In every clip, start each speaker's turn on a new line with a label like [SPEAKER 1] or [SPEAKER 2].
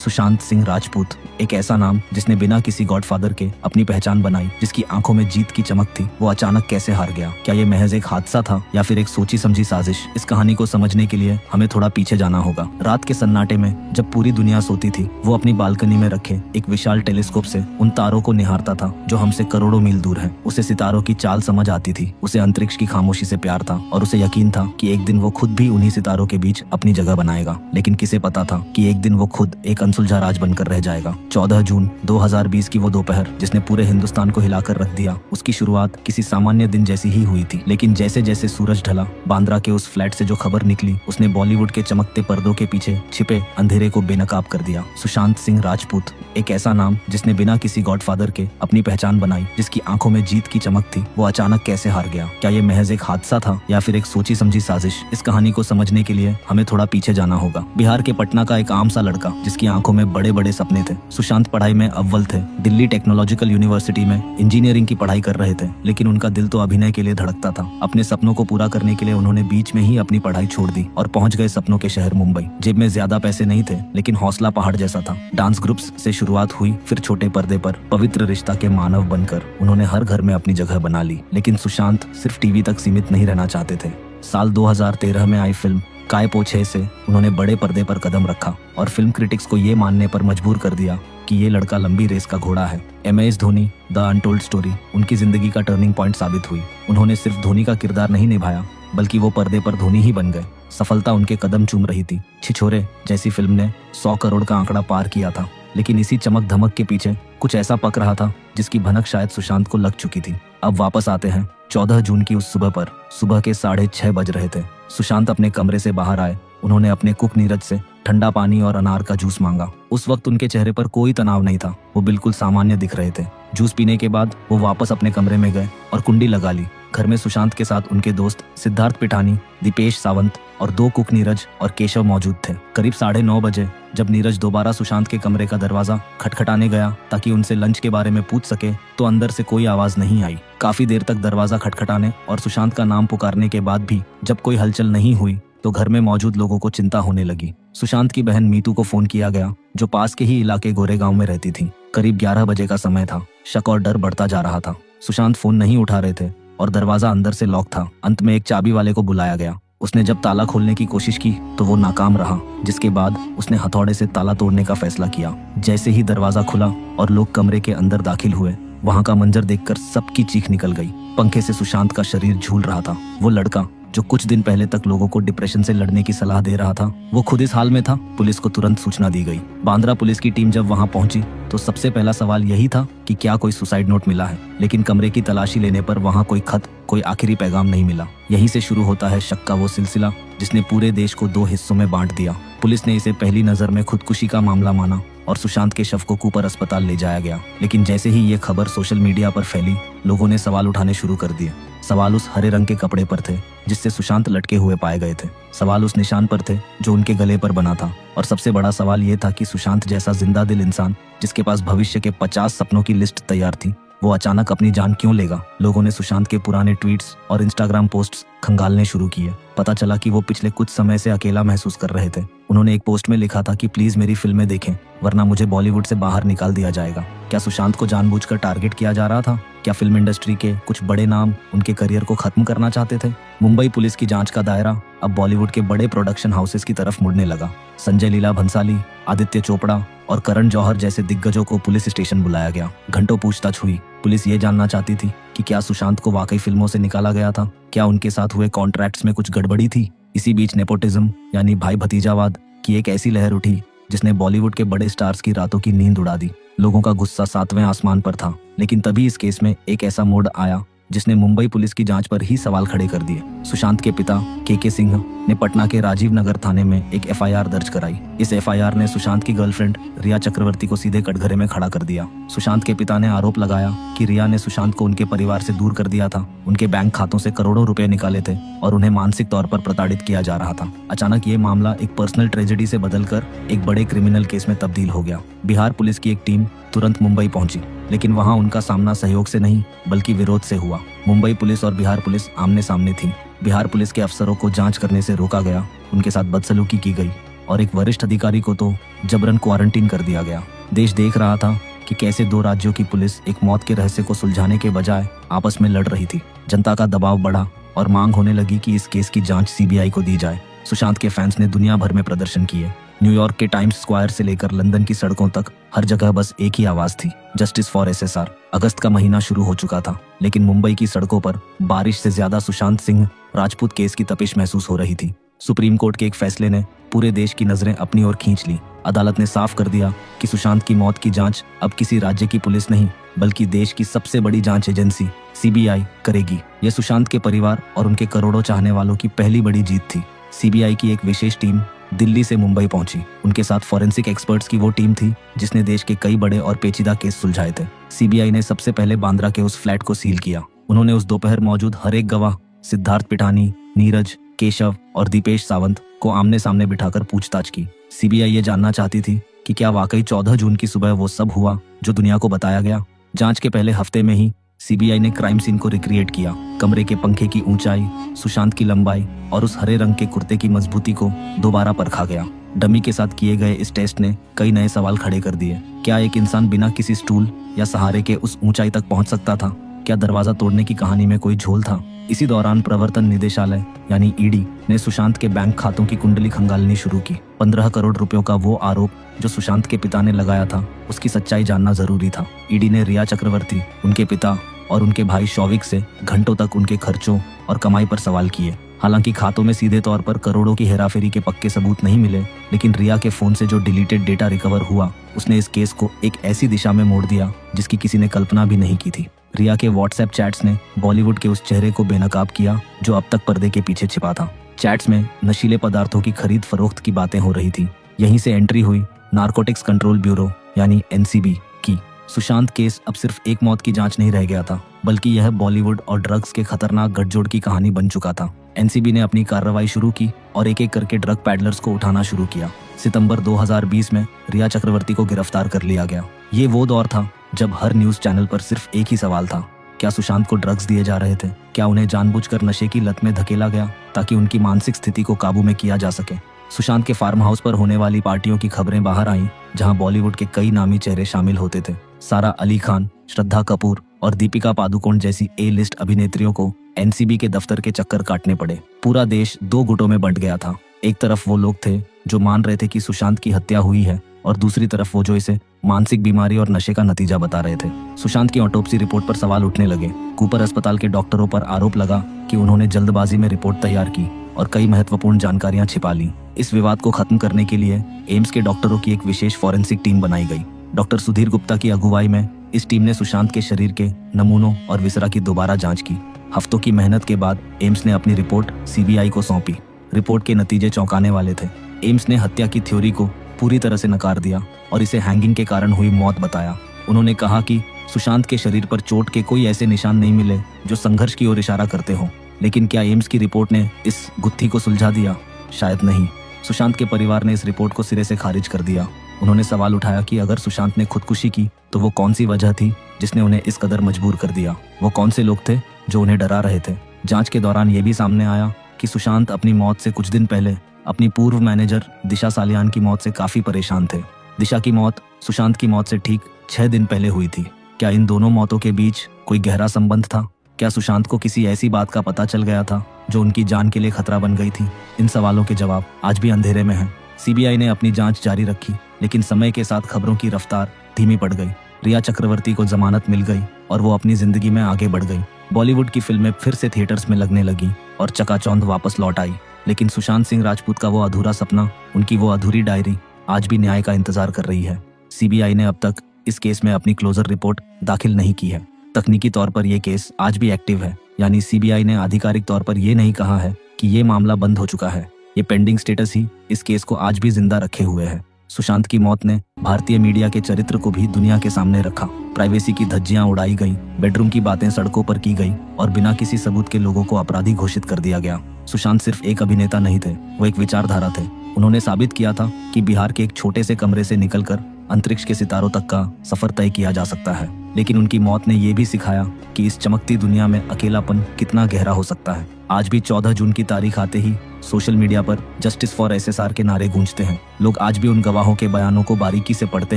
[SPEAKER 1] सुशांत सिंह राजपूत एक ऐसा नाम जिसने बिना किसी गॉडफादर के अपनी पहचान बनाई, जिसकी आंखों में जीत की चमक थी, वो अचानक कैसे हार गया? क्या ये महज एक हादसा था या फिर एक सोची समझी साजिश? इस कहानी को समझने के लिए हमें थोड़ा पीछे जाना होगा। रात के सन्नाटे में जब पूरी दुनिया सोती थी, वो अपनी बालकनी में रखे एक विशाल टेलीस्कोप से उन तारों को निहारता था जो हमसे करोड़ों मील दूर हैं। उसे सितारों की चाल समझ आती थी, उसे अंतरिक्ष की खामोशी से प्यार था और उसे यकीन था कि एक दिन वो खुद भी उन्हीं सितारों के बीच अपनी जगह बनाएगा। लेकिन किसे पता था कि एक दिन वो खुद एक अनसुलझा राज बनकर रह जाएगा। 14 जून 2020 की वो दोपहर जिसने पूरे हिंदुस्तान को हिलाकर रख दिया, उसकी शुरुआत किसी सामान्य दिन जैसी ही हुई थी। लेकिन जैसे जैसे सूरज ढला, बांद्रा के उस फ्लैट से जो खबर निकली, उसने बॉलीवुड के चमकते पर्दों के पीछे छिपे अंधेरे को बेनकाब कर दिया। सुशांत सिंह राजपूत एक ऐसा नाम जिसने बिना किसी गॉडफादर के अपनी पहचान बनाई, जिसकी आंखों में जीत की चमक थी, वो अचानक कैसे हार गया? क्या ये महज एक हादसा था या फिर एक सोची समझी साजिश? इस कहानी को समझने के लिए हमें थोड़ा पीछे जाना होगा। बिहार के पटना का एक आम सा लड़का जिसकी आंखों में बड़े बड़े सपने थे। सुशांत पढ़ाई में अव्वल थे, दिल्ली टेक्नोलॉजिकल यूनिवर्सिटी में इंजीनियरिंग की पढ़ाई कर रहे थे, लेकिन उनका दिल तो अभिनय के लिए धड़कता था। अपने सपनों को पूरा करने के लिए उन्होंने बीच में ही अपनी पढ़ाई छोड़ दी और पहुंच गए सपनों के शहर मुंबई। जेब में ज्यादा पैसे नहीं थे, लेकिन हौसला पहाड़ जैसा था। डांस ग्रुप्स से शुरुआत हुई, फिर छोटे पर्दे पर पवित्र रिश्ता के मानव बनकर उन्होंने हर घर में अपनी जगह बना ली। लेकिन सुशांत सिर्फ टीवी तक सीमित नहीं रहना चाहते थे। साल 2013 में आई फिल्म काय पो छे से उन्होंने बड़े पर्दे पर कदम रखा और फिल्म क्रिटिक्स को ये मानने पर मजबूर कर दिया कि ये लड़का लंबी रेस का घोड़ा है। MS Dhoni the untold story उनकी जिंदगी का टर्निंग पॉइंट साबित हुई। उन्होंने सिर्फ धोनी का किरदार नहीं निभाया, बल्कि वो पर्दे पर धोनी ही बन गए। सफलता उनके कदम चूम रही थी। छिछोरे जैसी फिल्म ने 100 करोड़ का आंकड़ा पार किया था, लेकिन इसी चमक धमक के पीछे कुछ ऐसा पक रहा था जिसकी भनक शायद सुशांत को लग चुकी थी। अब वापस आते हैं 14 जून की उस सुबह पर। सुबह के 6:30 बज रहे थे। सुशांत अपने कमरे से बाहर आए। उन्होंने अपने कुक नीरज से ठंडा पानी और अनार का जूस मांगा। उस वक्त उनके चेहरे पर कोई तनाव नहीं था, वो बिल्कुल सामान्य दिख रहे थे। जूस पीने के बाद वो वापस अपने कमरे में गए और कुंडी लगा ली। घर में सुशांत के साथ उनके दोस्त सिद्धार्थ पिठानी, दीपेश सावंत और 2 कुक नीरज और केशव मौजूद थे। करीब 9:30 बजे जब नीरज दोबारा सुशांत के कमरे का दरवाजा खटखटाने गया ताकि उनसे लंच के बारे में पूछ सके, तो अंदर से कोई आवाज नहीं आई। काफी देर तक दरवाजा खटखटाने और सुशांत का नाम पुकारने के बाद भी जब कोई हलचल नहीं हुई, तो घर में मौजूद लोगों को चिंता होने लगी। सुशांत की बहन मीतू को फोन किया गया, जो पास के ही इलाके गोरेगांव में रहती थी। करीब 11 बजे का समय था। शक और डर बढ़ता जा रहा था। सुशांत फोन नहीं उठा रहे थे और दरवाजा अंदर से लॉक था। अंत में एक चाबी वाले को बुलाया गया। उसने जब ताला खोलने की कोशिश की तो वो नाकाम रहा, जिसके बाद उसने हथौड़े से ताला तोड़ने का फैसला किया। जैसे ही दरवाजा खुला और लोग कमरे के अंदर दाखिल हुए, वहां का मंजर देखकर सबकी चीख निकल गई। पंखे से सुशांत का शरीर झूल रहा था। वो लड़का जो कुछ दिन पहले तक लोगों को डिप्रेशन से लड़ने की सलाह दे रहा था, वो खुद इस हाल में था। पुलिस को तुरंत सूचना दी गई। बांद्रा पुलिस की टीम जब वहां पहुंची तो सबसे पहला सवाल यही था कि क्या कोई सुसाइड नोट मिला है। लेकिन कमरे की तलाशी लेने पर वहां कोई खत, कोई आखिरी पैगाम नहीं मिला। यहीं से शुरू होता है शक का वो सिलसिला जिसने पूरे देश को 2 हिस्सों में बांट दिया। पुलिस ने इसे पहली नजर में खुदकुशी का मामला माना और सुशांत के शव को कूपर अस्पताल ले जाया गया। लेकिन जैसे ही ये खबर सोशल मीडिया पर फैली, लोगों ने सवाल उठाने शुरू कर दिए। सवाल उस हरे रंग के कपड़े पर थे जिससे सुशांत लटके हुए पाए गए थे। सवाल उस निशान पर थे जो उनके गले पर बना था। और सबसे बड़ा सवाल ये था कि सुशांत जैसा जिंदा दिल इंसान, जिसके पास भविष्य के 50 सपनों की लिस्ट तैयार थी, वो अचानक अपनी जान क्यों लेगा? लोगों ने सुशांत के पुराने ट्वीट्स और इंस्टाग्राम पोस्ट्स खंगालने शुरू किए। पता चला कि वो पिछले कुछ समय से अकेला महसूस कर रहे थे। उन्होंने एक पोस्ट में लिखा था कि प्लीज मेरी फिल्में देखें, वरना मुझे बॉलीवुड से बाहर निकाल दिया जाएगा। क्या सुशांत को जानबूझकर टारगेट किया जा रहा था? क्या फिल्म इंडस्ट्री के कुछ बड़े नाम उनके करियर को खत्म करना चाहते थे? मुंबई पुलिस की जांच का दायरा अब बॉलीवुड के बड़े प्रोडक्शन हाउसेस की तरफ मुड़ने लगा। संजय लीला भंसाली, आदित्य चोपड़ा और करण जौहर जैसे दिग्गजों को पुलिस स्टेशन बुलाया गया। घंटों पूछताछ हुई। पुलिस ये जानना चाहती थी कि क्या सुशांत को वाकई फिल्मों से निकाला गया था, क्या उनके साथ हुए कॉन्ट्रैक्ट्स में कुछ गड़बड़ी थी। इसी बीच नेपोटिज्म यानी भाई भतीजावाद की एक ऐसी लहर उठी जिसने बॉलीवुड के बड़े स्टार्स की रातों की नींद उड़ा दी। लोगों का गुस्सा 7वें आसमान पर था। लेकिन तभी इस केस में एक ऐसा मोड़ आया जिसने मुंबई पुलिस की जांच पर ही सवाल खड़े कर दिए। सुशांत के पिता के सिंह ने पटना के राजीव नगर थाने में एक FIR दर्ज कराई। इस FIR ने सुशांत की गर्लफ्रेंड रिया चक्रवर्ती को सीधे कटघरे में खड़ा कर दिया। सुशांत के पिता ने आरोप लगाया कि रिया ने सुशांत को उनके परिवार से दूर कर दिया था, उनके बैंक खातों से करोड़ों रुपए निकाले थे और उन्हें मानसिक तौर पर प्रताड़ित किया जा रहा था। अचानक ये मामला एक पर्सनल ट्रेजेडी से बदलकर एक बड़े क्रिमिनल केस में तब्दील हो गया। बिहार पुलिस की एक टीम तुरंत मुंबई पहुंची, लेकिन वहां उनका सामना सहयोग से नहीं बल्कि विरोध से हुआ। मुंबई पुलिस और बिहार पुलिस आमने सामने थी। बिहार पुलिस के अफसरों को जांच करने से रोका गया, उनके साथ बदसलूकी की गई और एक वरिष्ठ अधिकारी को तो जबरन क्वारंटीन कर दिया गया। देश देख रहा था कि कैसे दो राज्यों की पुलिस एक मौत के रहस्य को सुलझाने के बजाय आपस में लड़ रही थी। जनता का दबाव बढ़ा और मांग होने लगी कि इस केस की जांच सीबीआई को दी जाए। सुशांत के फैंस ने दुनिया भर में प्रदर्शन किए। न्यूयॉर्क के टाइम्स स्क्वायर से लेकर लंदन की सड़कों तक हर जगह बस एक ही आवाज थी, जस्टिस फॉर एसएसआर। अगस्त का महीना शुरू हो चुका था, लेकिन मुंबई की सड़कों पर बारिश से ज्यादा सुशांत सिंह राजपूत केस की तपिश महसूस हो रही थी। सुप्रीम कोर्ट के एक फैसले ने पूरे देश की नजरें अपनी ओर खींच ली। अदालत ने साफ कर दिया कि सुशांत की मौत की जांच अब किसी राज्य की पुलिस नहीं, बल्कि देश की सबसे बड़ी जांच एजेंसी सीबीआई करेगी। यह सुशांत के परिवार और उनके करोड़ों चाहने वालों की पहली बड़ी जीत थी। सीबीआई की एक विशेष टीम दिल्ली से मुंबई पहुंची। उनके साथ फॉरेंसिक एक्सपर्ट्स की वो टीम थी जिसने देश के कई बड़े और पेचीदा केस सुलझाए थे। सीबीआई ने सबसे पहले बांद्रा के उस फ्लैट को सील किया। उन्होंने उस दोपहर मौजूद हर एक गवाह सिद्धार्थ पिठानी, नीरज, केशव और दीपेश सावंत को आमने सामने बिठाकर पूछताछ की। सीबीआई ये जानना चाहती थी कि क्या वाकई 14 जून की सुबह वो सब हुआ जो दुनिया को बताया गया। जांच के पहले हफ्ते में ही सीबीआई ने क्राइम सीन को रिक्रिएट किया। कमरे के पंखे की ऊंचाई, सुशांत की लंबाई और उस हरे रंग के कुर्ते की मजबूती को दोबारा परखा गया। डमी के साथ किए गए इस टेस्ट ने कई नए सवाल खड़े कर दिए। क्या एक इंसान बिना किसी स्टूल या सहारे के उस ऊंचाई तक पहुंच सकता था? क्या दरवाजा तोड़ने की कहानी में कोई झोल था? इसी दौरान प्रवर्तन निदेशालय यानी ईडी ने सुशांत के बैंक खातों की कुंडली खंगालनी शुरू की। 15 करोड़ रुपयों का वो आरोप जो सुशांत के पिता ने लगाया था, उसकी सच्चाई जानना जरूरी था। ईडी ने रिया चक्रवर्ती, उनके पिता और उनके भाई शौविक से घंटों तक उनके खर्चों और कमाई पर सवाल किए। हालांकि खातों में सीधे तौर पर करोड़ों की हेराफेरी के पक्के सबूत नहीं मिले, लेकिन रिया के फोन से जो डिलीटेड डेटा रिकवर हुआ उसने इस केस को एक ऐसी दिशा में मोड़ दिया जिसकी किसी ने कल्पना भी नहीं की थी। रिया के व्हाट्सएप चैट्स ने बॉलीवुड के उस चेहरे को बेनकाब किया जो अब तक पर्दे के पीछे छिपा था। चैट्स में नशीले पदार्थों की खरीद फरोख्त की बातें हो रही थी। यहीं से एंट्री हुई नारकोटिक्स कंट्रोल ब्यूरो यानी एनसीबी की। सुशांत केस अब सिर्फ एक मौत की जांच नहीं रह गया था, बल्कि यह बॉलीवुड और ड्रग्स के खतरनाक गठजोड़ की कहानी बन चुका था। एनसीबी ने अपनी कार्रवाई शुरू की और एक एक करके ड्रग पैडलर्स को उठाना शुरू किया। सितंबर 2020 में रिया चक्रवर्ती को गिरफ्तार कर लिया गया। ये वो दौर था जब हर न्यूज चैनल पर सिर्फ एक ही सवाल था, क्या सुशांत को ड्रग्स दिए जा रहे थे? क्या उन्हें जानबूझकर नशे की लत में धकेला गया ताकि उनकी मानसिक स्थिति को काबू में किया जा सके? सुशांत के फार्म हाउस पर होने वाली पार्टियों की खबरें बाहर आईं, जहां बॉलीवुड के कई नामी चेहरे शामिल होते थे। सारा अली खान, श्रद्धा कपूर और दीपिका पादुकोण जैसी ए लिस्ट अभिनेत्रियों को एनसीबी के दफ्तर के चक्कर काटने पड़े। पूरा देश दो गुटों में बंट गया था। एक तरफ वो लोग थे जो मान रहे थे कि सुशांत की हत्या हुई है, और दूसरी तरफ वो जो इसे मानसिक बीमारी और नशे का नतीजा बता रहे थे। सुशांत की ऑटोप्सी रिपोर्ट पर सवाल उठने लगे। कूपर अस्पताल के डॉक्टरों पर आरोप लगा कि उन्होंने जल्दबाजी में रिपोर्ट तैयार की और कई महत्वपूर्ण जानकारियां छिपा ली। इस विवाद को खत्म करने के लिए एम्स के डॉक्टरों की एक विशेष फॉरेंसिक टीम बनाई गई। डॉक्टर सुधीर गुप्ता की अगुवाई में इस टीम ने सुशांत के शरीर के नमूनों और विसरा की दोबारा जांच की। हफ्तों की मेहनत के बाद एम्स ने अपनी रिपोर्ट सीबीआई को सौंपी। रिपोर्ट के नतीजे चौंकाने वाले थे। एम्स ने हत्या की थ्योरी को पूरी तरह से नकार दिया और इसे हैंगिंग के कारण हुई मौत बताया। उन्होंने कहा कि सुशांत के शरीर पर चोट के कोई ऐसे निशान नहीं मिले जो संघर्ष की ओर इशारा करते हों। लेकिन क्या एम्स की रिपोर्ट ने इस गुत्थी को सुलझा दिया? शायद नहीं। सुशांत के परिवार ने इस रिपोर्ट को सिरे से खारिज कर दिया। उन्होंने सवाल उठाया कि अगर सुशांत ने खुदकुशी की तो वो कौन सी वजह थी जिसने उन्हें इस कदर मजबूर कर दिया? वो कौन से लोग थे जो उन्हें डरा रहे थे? जांच के दौरान ये भी सामने आया कि सुशांत अपनी मौत से कुछ दिन पहले अपनी पूर्व मैनेजर दिशा सालियान की मौत से काफी परेशान थे। दिशा की मौत सुशांत की मौत से ठीक 6 दिन पहले हुई थी। क्या इन दोनों मौतों के बीच कोई गहरा संबंध था? क्या सुशांत को किसी ऐसी बात का पता चल गया था जो उनकी जान के लिए खतरा बन गई थी? इन सवालों के जवाब आज भी अंधेरे में हैं। सीबीआई ने अपनी जांच जारी रखी, लेकिन समय के साथ खबरों की रफ्तार धीमी पड़ गई। रिया चक्रवर्ती को जमानत मिल गई और वो अपनी जिंदगी में आगे बढ़ गई। बॉलीवुड की फिल्में फिर से थिएटर्स में लगने लगी और चकाचौंध वापस लौट आई। लेकिन सुशांत सिंह राजपूत का वो अधूरा सपना, उनकी वो अधूरी डायरी आज भी न्याय का इंतजार कर रही है। सीबीआई ने अब तक इस केस में अपनी क्लोजर रिपोर्ट दाखिल नहीं की है। तकनीकी तौर पर यह केस आज भी एक्टिव है, यानी सीबीआई ने आधिकारिक तौर पर यह नहीं कहा है कि ये मामला बंद हो चुका है। ये पेंडिंग स्टेटस ही इस केस को आज भी जिंदा रखे हुए है। सुशांत की मौत ने भारतीय मीडिया के चरित्र को भी दुनिया के सामने रखा। प्राइवेसी की धज्जियां उड़ाई गई, बेडरूम की बातें सड़कों पर की गई और बिना किसी सबूत के लोगों को अपराधी घोषित कर दिया गया। सुशांत सिर्फ एक अभिनेता नहीं थे, वो एक विचारधारा थे। उन्होंने साबित किया था कि बिहार के एक छोटे से कमरे से निकलकर अंतरिक्ष के सितारों तक का सफर तय किया जा सकता है, लेकिन उनकी मौत ने यह भी सिखाया कि इस चमकती दुनिया में अकेलापन कितना गहरा हो सकता है। आज भी 14 जून की तारीख आते ही सोशल मीडिया पर जस्टिस फॉर एसएसआर के नारे गूंजते हैं। लोग आज भी उन गवाहों के बयानों को बारीकी से पढ़ते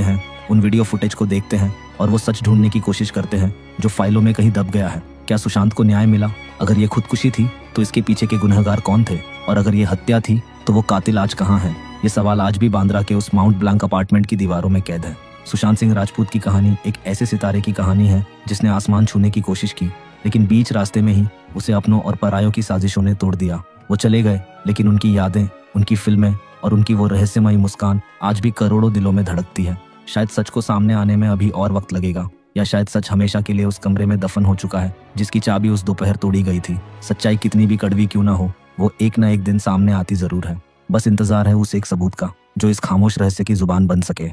[SPEAKER 1] हैं, उन वीडियो फुटेज को देखते हैं और वो सच ढूंढने की कोशिश करते हैं जो फाइलों में कहीं दब गया है। क्या सुशांत को न्याय मिला? अगर ये खुदकुशी थी तो इसके पीछे के गुनहगार कौन थे? और अगर ये हत्या थी तो वो कातिल आज कहाँ है? ये सवाल आज भी बांद्रा के उस माउंट ब्लैंक अपार्टमेंट की दीवारों में कैद है। सुशांत सिंह राजपूत की कहानी एक ऐसे सितारे की कहानी है जिसने आसमान छूने की कोशिश की, लेकिन बीच रास्ते में ही उसे अपनों और परायों की साजिशों ने तोड़ दिया। वो चले गए, लेकिन उनकी यादें, उनकी फिल्में और उनकी वो रहस्यमयी मुस्कान आज भी करोड़ों दिलों में धड़कती है। शायद सच को सामने आने में अभी और वक्त लगेगा, या शायद सच हमेशा के लिए उस कमरे में दफन हो चुका है जिसकी चाबी उस दोपहर तोड़ी गई थी। सच्चाई कितनी भी कड़वी क्यों ना हो, वो एक न एक दिन सामने आती जरूर है। बस इंतजार है उस एक सबूत का जो इस खामोश रहस्य की जुबान बन सके।